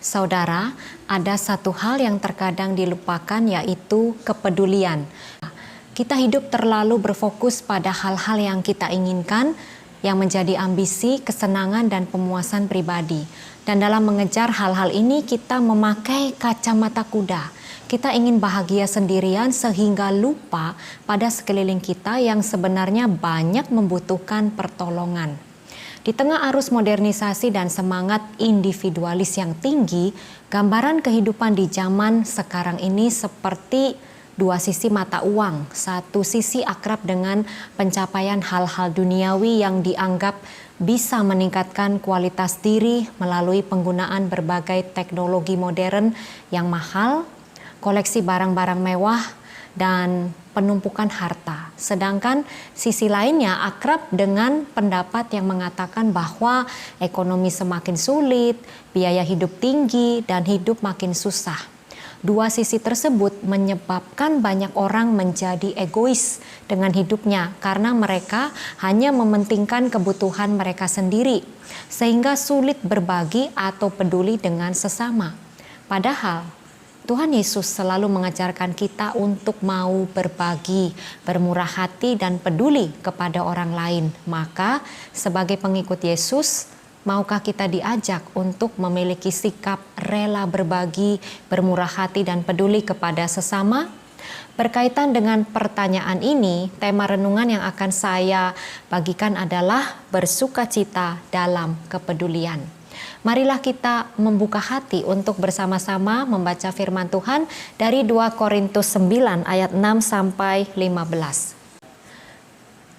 Saudara, ada satu hal yang terkadang dilupakan, yaitu kepedulian. Kita hidup terlalu berfokus pada hal-hal yang kita inginkan, yang menjadi ambisi, kesenangan, dan pemuasan pribadi. Dan dalam mengejar hal-hal ini, kita memakai kacamata kuda. Kita ingin bahagia sendirian sehingga lupa pada sekeliling kita yang sebenarnya banyak membutuhkan pertolongan. Di tengah arus modernisasi dan semangat individualis yang tinggi, gambaran kehidupan di zaman sekarang ini seperti dua sisi mata uang. Satu sisi akrab dengan pencapaian hal-hal duniawi yang dianggap bisa meningkatkan kualitas diri melalui penggunaan berbagai teknologi modern yang mahal, koleksi barang-barang mewah, dan penumpukan harta. Sedangkan sisi lainnya akrab dengan pendapat yang mengatakan bahwa ekonomi semakin sulit, biaya hidup tinggi, dan hidup makin susah. Dua sisi tersebut menyebabkan banyak orang menjadi egois dengan hidupnya karena mereka hanya mementingkan kebutuhan mereka sendiri, sehingga sulit berbagi atau peduli dengan sesama. Padahal Tuhan Yesus selalu mengajarkan kita untuk mau berbagi, bermurah hati, dan peduli kepada orang lain. Maka sebagai pengikut Yesus, maukah kita diajak untuk memiliki sikap rela berbagi, bermurah hati, dan peduli kepada sesama? Berkaitan dengan pertanyaan ini, tema renungan yang akan saya bagikan adalah bersukacita dalam kepedulian. Marilah kita membuka hati untuk bersama-sama membaca firman Tuhan dari 2 Korintus 9 ayat 6 sampai 15.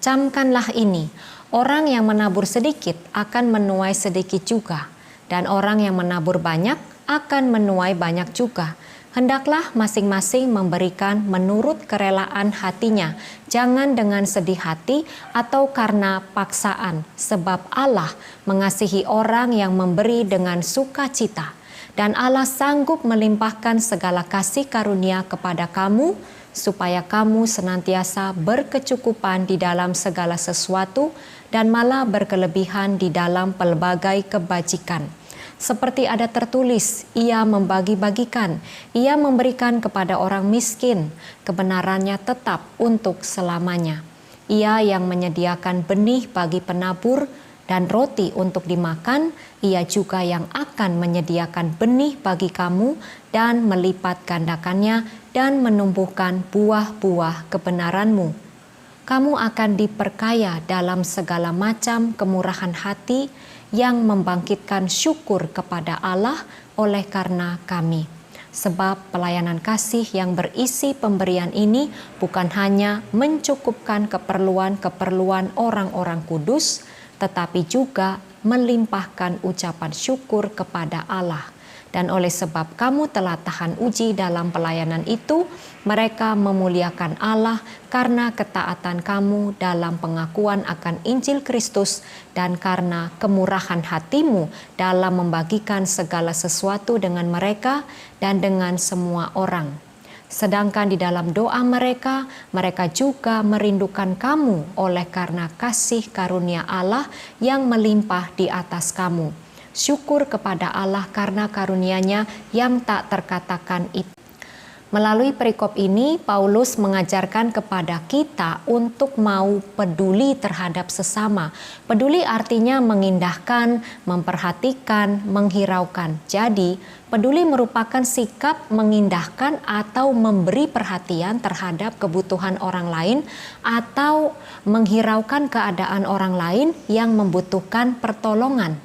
Camkanlah ini, orang yang menabur sedikit akan menuai sedikit juga, dan orang yang menabur banyak akan menuai banyak juga. Hendaklah masing-masing memberikan menurut kerelaan hatinya, jangan dengan sedih hati atau karena paksaan, sebab Allah mengasihi orang yang memberi dengan sukacita. Dan Allah sanggup melimpahkan segala kasih karunia kepada kamu, supaya kamu senantiasa berkecukupan di dalam segala sesuatu dan malah berkelebihan di dalam pelbagai kebajikan. Seperti ada tertulis, ia membagi-bagikan, ia memberikan kepada orang miskin, kebenarannya tetap untuk selamanya. Ia yang menyediakan benih bagi penabur dan roti untuk dimakan, ia juga yang akan menyediakan benih bagi kamu dan melipat gandakannya dan menumbuhkan buah-buah kebenaranmu. Kamu akan diperkaya dalam segala macam kemurahan hati yang membangkitkan syukur kepada Allah oleh karena kami. Sebab pelayanan kasih yang berisi pemberian ini bukan hanya mencukupkan keperluan-keperluan orang-orang kudus, tetapi juga melimpahkan ucapan syukur kepada Allah. Dan oleh sebab kamu telah tahan uji dalam pelayanan itu, mereka memuliakan Allah karena ketaatan kamu dalam pengakuan akan Injil Kristus dan karena kemurahan hatimu dalam membagikan segala sesuatu dengan mereka dan dengan semua orang. Sedangkan di dalam doa mereka, mereka juga merindukan kamu oleh karena kasih karunia Allah yang melimpah di atas kamu. Syukur kepada Allah karena karunia-Nya yang tak terkatakan itu. Melalui perikop ini, Paulus mengajarkan kepada kita untuk mau peduli terhadap sesama. Peduli artinya mengindahkan, memperhatikan, menghiraukan. Jadi, peduli merupakan sikap mengindahkan atau memberi perhatian terhadap kebutuhan orang lain atau menghiraukan keadaan orang lain yang membutuhkan pertolongan.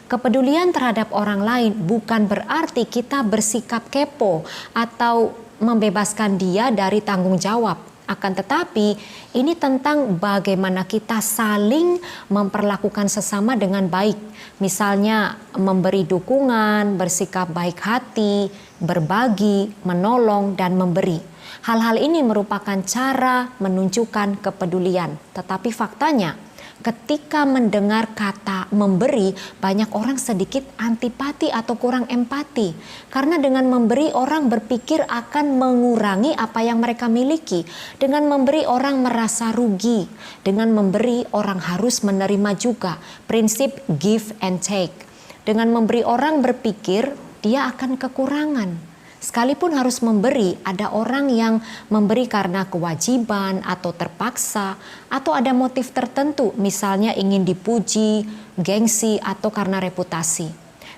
Kepedulian terhadap orang lain bukan berarti kita bersikap kepo atau membebaskan dia dari tanggung jawab. Akan tetapi, ini tentang bagaimana kita saling memperlakukan sesama dengan baik. Misalnya, memberi dukungan, bersikap baik hati, berbagi, menolong, dan memberi. Hal-hal ini merupakan cara menunjukkan kepedulian. Tetapi faktanya, ketika mendengar kata memberi, banyak orang sedikit antipati atau kurang empati. Karena dengan memberi, orang berpikir akan mengurangi apa yang mereka miliki. Dengan memberi, orang merasa rugi. Dengan memberi, orang harus menerima juga. Prinsip give and take. Dengan memberi, orang berpikir dia akan kekurangan. Sekalipun harus memberi, ada orang yang memberi karena kewajiban atau terpaksa, atau ada motif tertentu, misalnya ingin dipuji, gengsi, atau karena reputasi.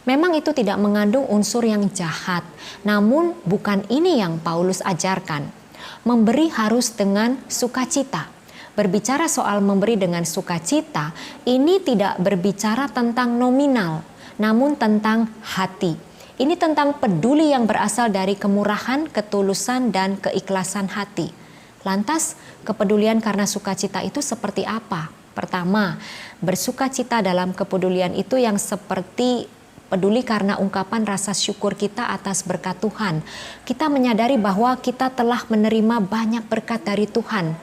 Memang itu tidak mengandung unsur yang jahat, namun bukan ini yang Paulus ajarkan. Memberi harus dengan sukacita. Berbicara soal memberi dengan sukacita, ini tidak berbicara tentang nominal, namun tentang hati. Ini tentang peduli yang berasal dari kemurahan, ketulusan, dan keikhlasan hati. Lantas, kepedulian karena sukacita itu seperti apa? Pertama, bersukacita dalam kepedulian itu yang seperti peduli karena ungkapan rasa syukur kita atas berkat Tuhan. Kita menyadari bahwa kita telah menerima banyak berkat dari Tuhan.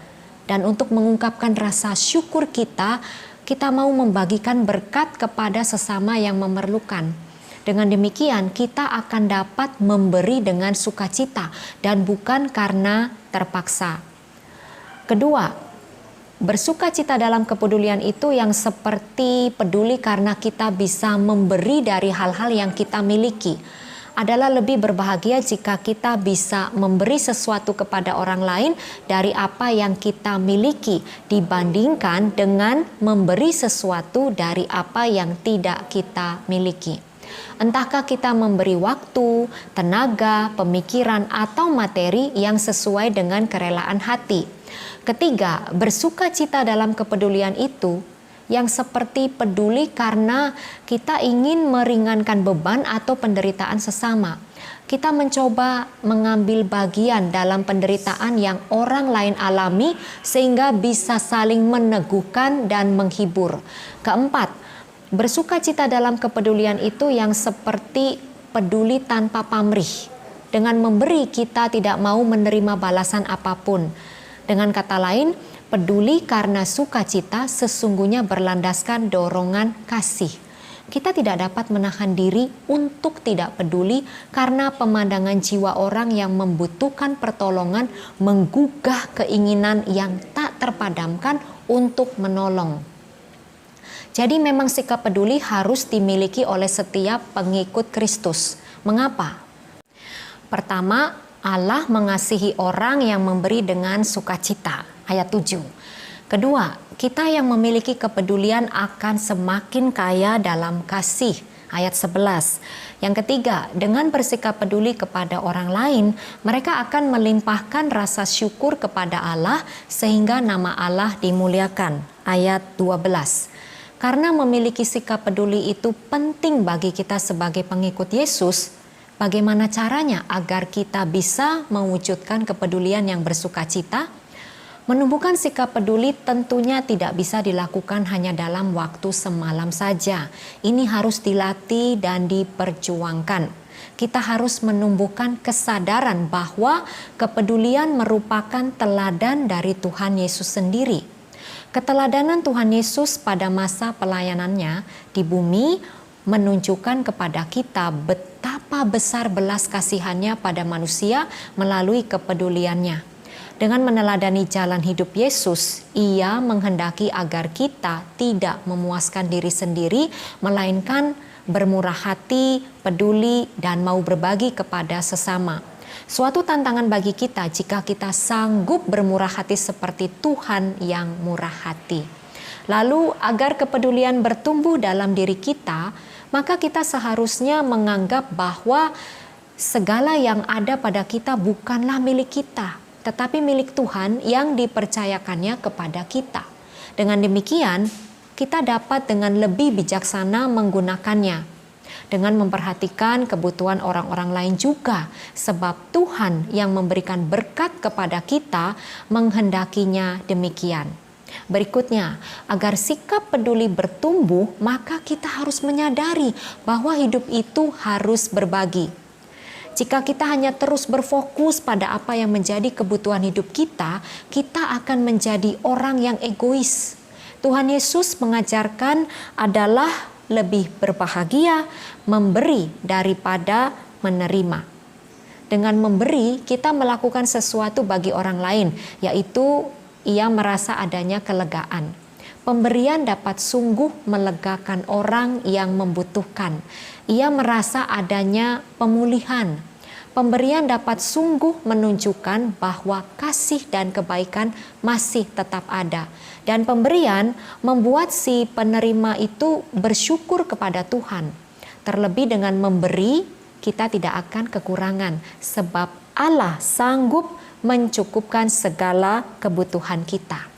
Dan untuk mengungkapkan rasa syukur kita mau membagikan berkat kepada sesama yang memerlukan. Dengan demikian kita akan dapat memberi dengan sukacita dan bukan karena terpaksa. Kedua, bersukacita dalam kepedulian itu yang seperti peduli karena kita bisa memberi dari hal-hal yang kita miliki. Adalah lebih berbahagia jika kita bisa memberi sesuatu kepada orang lain dari apa yang kita miliki dibandingkan dengan memberi sesuatu dari apa yang tidak kita miliki. Entahkah kita memberi waktu, tenaga, pemikiran, atau materi yang sesuai dengan kerelaan hati. Ketiga, bersukacita dalam kepedulian itu yang seperti peduli karena kita ingin meringankan beban atau penderitaan sesama. Kita mencoba mengambil bagian dalam penderitaan yang orang lain alami sehingga bisa saling meneguhkan dan menghibur. Keempat, bersukacita dalam kepedulian itu yang seperti peduli tanpa pamrih. Dengan memberi kita tidak mau menerima balasan apapun. Dengan kata lain, peduli karena sukacita sesungguhnya berlandaskan dorongan kasih. Kita tidak dapat menahan diri untuk tidak peduli karena pemandangan jiwa orang yang membutuhkan pertolongan menggugah keinginan yang tak terpadamkan untuk menolong. Jadi memang sikap peduli harus dimiliki oleh setiap pengikut Kristus. Mengapa? Pertama, Allah mengasihi orang yang memberi dengan sukacita. Ayat 7. Kedua, kita yang memiliki kepedulian akan semakin kaya dalam kasih. Ayat 11. Yang ketiga, dengan bersikap peduli kepada orang lain, mereka akan melimpahkan rasa syukur kepada Allah sehingga nama Allah dimuliakan. Ayat 12. Karena memiliki sikap peduli itu penting bagi kita sebagai pengikut Yesus, bagaimana caranya agar kita bisa mewujudkan kepedulian yang bersukacita? Menumbuhkan sikap peduli tentunya tidak bisa dilakukan hanya dalam waktu semalam saja. Ini harus dilatih dan diperjuangkan. Kita harus menumbuhkan kesadaran bahwa kepedulian merupakan teladan dari Tuhan Yesus sendiri. Keteladanan Tuhan Yesus pada masa pelayanannya di bumi menunjukkan kepada kita betapa besar belas kasihannya pada manusia melalui kepeduliannya. Dengan meneladani jalan hidup Yesus, Ia menghendaki agar kita tidak memuaskan diri sendiri, melainkan bermurah hati, peduli, dan mau berbagi kepada sesama. Suatu tantangan bagi kita jika kita sanggup bermurah hati seperti Tuhan yang murah hati. Lalu agar kepedulian bertumbuh dalam diri kita, maka kita seharusnya menganggap bahwa segala yang ada pada kita bukanlah milik kita, tetapi milik Tuhan yang dipercayakannya kepada kita. Dengan demikian, kita dapat dengan lebih bijaksana menggunakannya, dengan memperhatikan kebutuhan orang-orang lain juga, sebab Tuhan yang memberikan berkat kepada kita menghendakinya demikian. Berikutnya, agar sikap peduli bertumbuh, maka kita harus menyadari bahwa hidup itu harus berbagi. Jika kita hanya terus berfokus pada apa yang menjadi kebutuhan hidup kita, kita akan menjadi orang yang egois. Tuhan Yesus mengajarkan adalah lebih berbahagia memberi daripada menerima. Dengan memberi, kita melakukan sesuatu bagi orang lain, yaitu ia merasa adanya kelegaan. Pemberian dapat sungguh melegakan orang yang membutuhkan. Ia merasa adanya pemulihan. Pemberian dapat sungguh menunjukkan bahwa kasih dan kebaikan masih tetap ada. Dan pemberian membuat si penerima itu bersyukur kepada Tuhan. Terlebih dengan memberi, kita tidak akan kekurangan sebab Allah sanggup mencukupkan segala kebutuhan kita.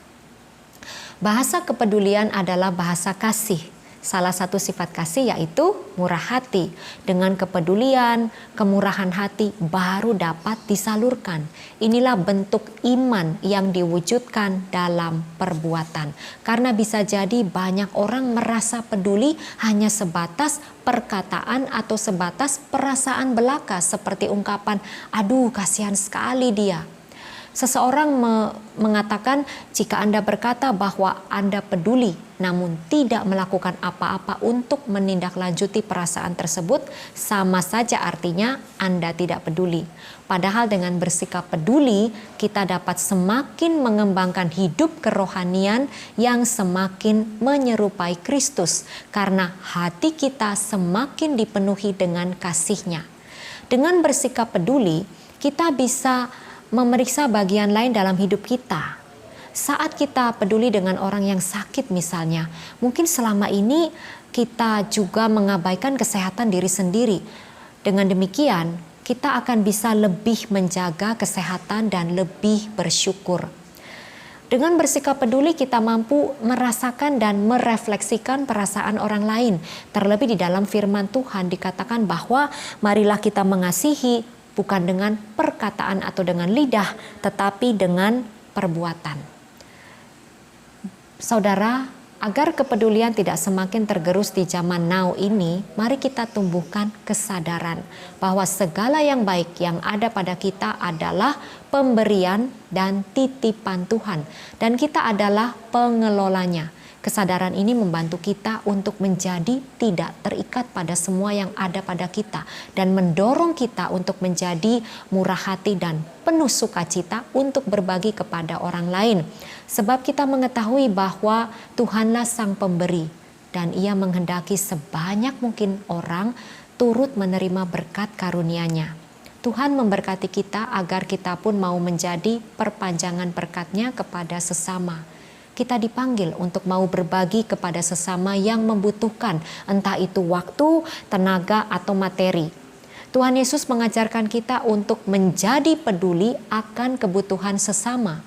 Bahasa kepedulian adalah bahasa kasih. Salah satu sifat kasih yaitu murah hati. Dengan kepedulian, kemurahan hati baru dapat disalurkan. Inilah bentuk iman yang diwujudkan dalam perbuatan. Karena bisa jadi banyak orang merasa peduli hanya sebatas perkataan atau sebatas perasaan belaka seperti ungkapan, "Aduh, kasihan sekali dia." Seseorang mengatakan jika Anda berkata bahwa Anda peduli namun tidak melakukan apa-apa untuk menindaklanjuti perasaan tersebut, sama saja artinya Anda tidak peduli. Padahal dengan bersikap peduli, kita dapat semakin mengembangkan hidup kerohanian yang semakin menyerupai Kristus karena hati kita semakin dipenuhi dengan kasih-Nya. Dengan bersikap peduli, kita bisa memeriksa bagian lain dalam hidup kita. Saat kita peduli dengan orang yang sakit misalnya, mungkin selama ini kita juga mengabaikan kesehatan diri sendiri. Dengan demikian, kita akan bisa lebih menjaga kesehatan dan lebih bersyukur. Dengan bersikap peduli kita mampu merasakan dan merefleksikan perasaan orang lain. Terlebih di dalam firman Tuhan dikatakan bahwa marilah kita mengasihi bukan dengan perkataan atau dengan lidah, tetapi dengan perbuatan. Saudara, agar kepedulian tidak semakin tergerus di zaman now ini, mari kita tumbuhkan kesadaran bahwa segala yang baik yang ada pada kita adalah pemberian dan titipan Tuhan. Dan kita adalah pengelolanya. Kesadaran ini membantu kita untuk menjadi tidak terikat pada semua yang ada pada kita dan mendorong kita untuk menjadi murah hati dan penuh sukacita untuk berbagi kepada orang lain. Sebab kita mengetahui bahwa Tuhanlah Sang Pemberi dan Ia menghendaki sebanyak mungkin orang turut menerima berkat karunia-Nya. Tuhan memberkati kita agar kita pun mau menjadi perpanjangan berkat-Nya kepada sesama. Kita dipanggil untuk mau berbagi kepada sesama yang membutuhkan, entah itu waktu, tenaga, atau materi. Tuhan Yesus mengajarkan kita untuk menjadi peduli akan kebutuhan sesama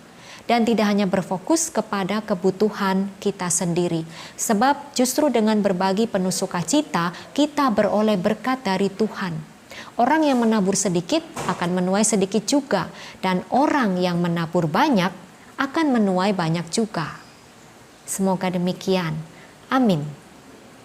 dan tidak hanya berfokus kepada kebutuhan kita sendiri. Sebab justru dengan berbagi penuh sukacita, kita beroleh berkat dari Tuhan. Orang yang menabur sedikit akan menuai sedikit juga, dan orang yang menabur banyak akan menuai banyak juga. Semoga demikian. Amin.